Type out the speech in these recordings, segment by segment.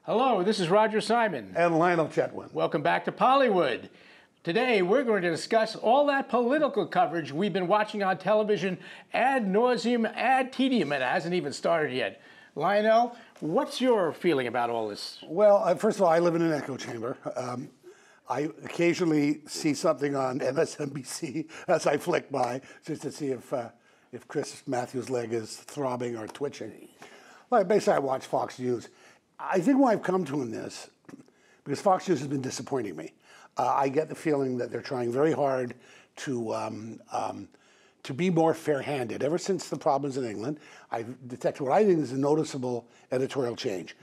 Hello, this is Roger Simon. And Lionel Chetwynd. Welcome back to Poliwood. Today we're going to discuss all that political coverage we've been watching on television ad nauseum, ad tedium, and it hasn't even started yet. Lionel, what's your feeling about all this? Well, first of all, I live in an echo chamber. I occasionally see something on MSNBC as I flick by, just to see if Chris Matthews' leg is throbbing or twitching. Like, basically, I watch Fox News. I think why I've come to in this, because Fox News has been disappointing me. I get the feeling that they're trying very hard to be more fair-handed. Ever since the problems in England, I've detected what I think is a noticeable editorial change.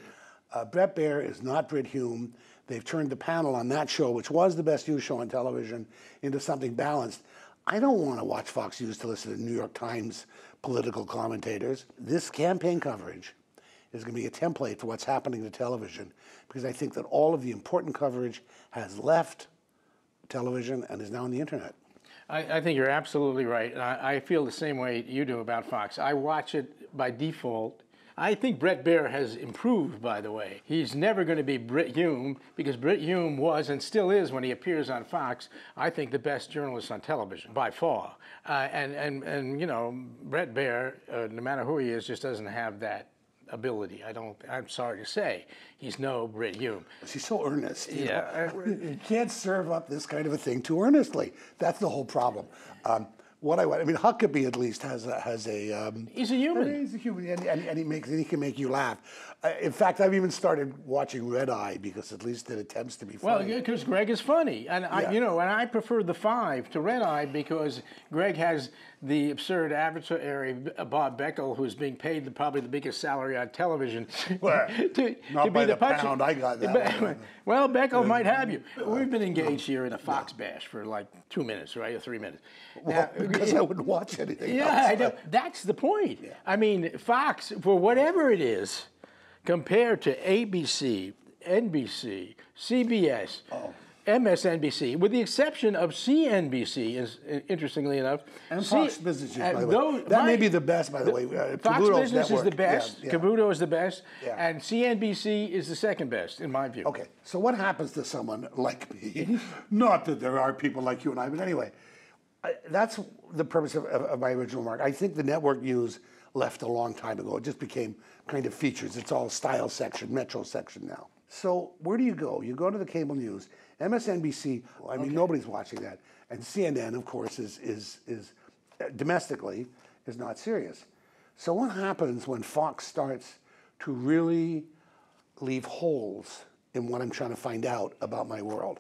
Bret Baier is not Brit Hume. They've turned the panel on that show, which was the best news show on television, into something balanced. I don't want to watch Fox News to listen to New York Times political commentators. This campaign coverage is going to be a template for what's happening to television, because I think that all of the important coverage has left television and is now on the internet. I think you're absolutely right. I feel the same way you do about Fox. I watch it by default. I think Bret Baier has improved, by the way. He's never going to be Brit Hume, because Brit Hume was and still is, when he appears on Fox, I think the best journalist on television, by far. And you know, Bret Baier, no matter who he is, just doesn't have that ability. I'm sorry to say, he's no Brit Hume. She's so earnest. Yeah. You can't serve up this kind of a thing too earnestly. That's the whole problem. I mean, Huckabee at least has a. He's a human. He's a human, and he can make you laugh. In fact, I've even started watching Red Eye because at least it attempts to be funny. Well, because Greg is funny, and Yeah. I prefer the 5 to Red Eye because Greg has the absurd adversary Bob Beckel, who's being paid probably the biggest salary on television. Well, not by the pound. I got that one. Well, Beckel might have you. We've been engaged here in a Fox bash for like 2 minutes, right, or 3 minutes. Well, because I wouldn't watch anything else. I know. That's the point. Yeah. I mean, Fox, for whatever it is, compared to ABC, NBC, CBS, MSNBC, with the exception of CNBC, is interestingly enough. And Fox Business, by the way. That may be the best, by the way. Fox Cavuto's Business network. is the best. Yeah. Cavuto is the best. Yeah. And CNBC is the second best, in my view. Okay, so what happens to someone like me? Not that there are people like you and I, but anyway, that's the purpose of my original remark. I think the network news left a long time ago. It just became kind of features. It's all style section, metro section now. So where do you go? You go to the cable news. MSNBC, I mean, nobody's watching that. And CNN, of course, is domestically is not serious. So what happens when Fox starts to really leave holes in what I'm trying to find out about my world?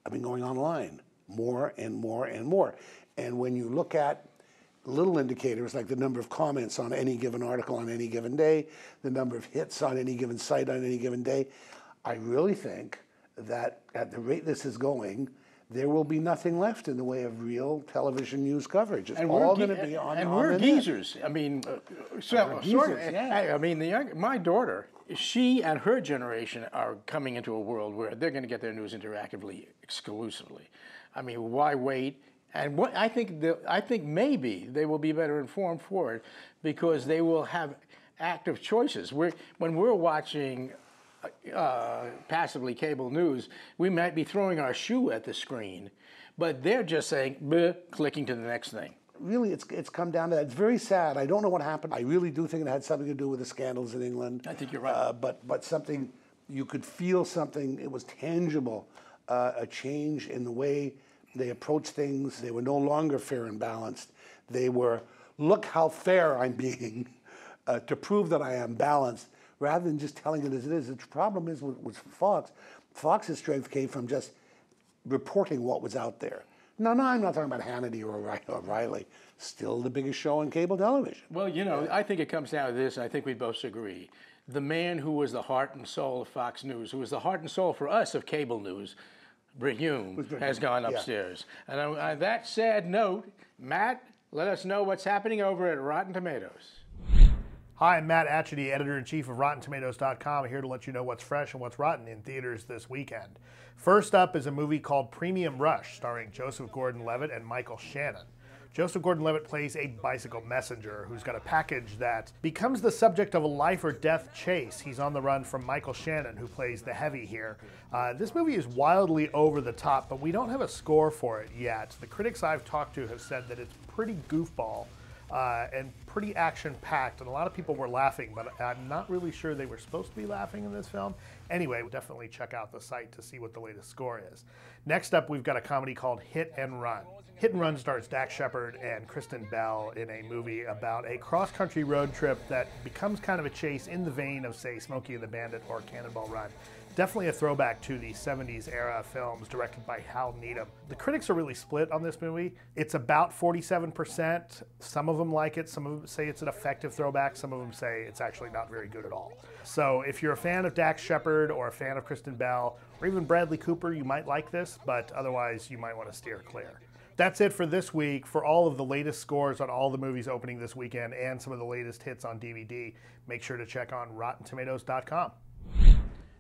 I've been going online more and more and more. And when you look at little indicators like the number of comments on any given article on any given day, the number of hits on any given site on any given day, I really think that at the rate this is going, there will be nothing left in the way of real television news coverage. It's all going to be on the net. And we're geezers. I mean, yeah. I mean, my daughter, she and her generation are coming into a world where they're going to get their news interactively, exclusively. I mean, why wait? And what I think maybe they will be better informed for it because they will have active choices. When we're watching passively cable news, we might be throwing our shoe at the screen, but they're just saying, bleh, clicking to the next thing. Really, it's come down to that. It's very sad. I don't know what happened. I really do think it had something to do with the scandals in England. I think you're right. But something, you could feel something, it was tangible, a change in the way they approached things. They were no longer fair and balanced. They were, look how fair I'm being to prove that I am balanced, rather than just telling it as it is. The problem is with Fox, Fox's strength came from just reporting what was out there. No, I'm not talking about Hannity or Riley. Still the biggest show on cable television. Well, you know, I think it comes down to this, and I think we both agree. The man who was the heart and soul of Fox News, who was the heart and soul for us of cable news, Brit Hume, has gone upstairs. Yeah. And on that sad note, Matt, let us know what's happening over at Rotten Tomatoes. Hi, I'm Matt Atchity, editor-in-chief of RottenTomatoes.com, here to let you know what's fresh and what's rotten in theaters this weekend. First up is a movie called Premium Rush, starring Joseph Gordon-Levitt and Michael Shannon. Joseph Gordon-Levitt plays a bicycle messenger who's got a package that becomes the subject of a life or death chase. He's on the run from Michael Shannon, who plays the heavy here. This movie is wildly over the top, but we don't have a score for it yet. The critics I've talked to have said that it's pretty goofball and pretty action-packed, and a lot of people were laughing, but I'm not really sure they were supposed to be laughing in this film. Anyway, definitely check out the site to see what the latest score is. Next up, we've got a comedy called Hit and Run. Hit and Run stars Dax Shepard and Kristen Bell in a movie about a cross-country road trip that becomes kind of a chase in the vein of, say, Smokey and the Bandit or Cannonball Run. Definitely a throwback to the 70s era films directed by Hal Needham. The critics are really split on this movie. It's about 47%. Some of them like it, some of them say it's an effective throwback, some of them say it's actually not very good at all. So if you're a fan of Dax Shepard or a fan of Kristen Bell or even Bradley Cooper, you might like this, but otherwise you might want to steer clear. That's it for this week. For all of the latest scores on all the movies opening this weekend and some of the latest hits on DVD, make sure to check on RottenTomatoes.com.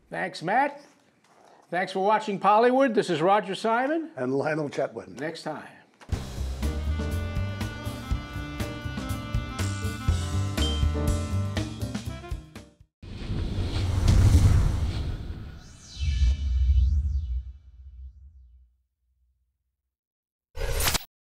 Thanks, Matt. Thanks for watching Poliwood. This is Roger Simon. And Lionel Chetwynd. Next time.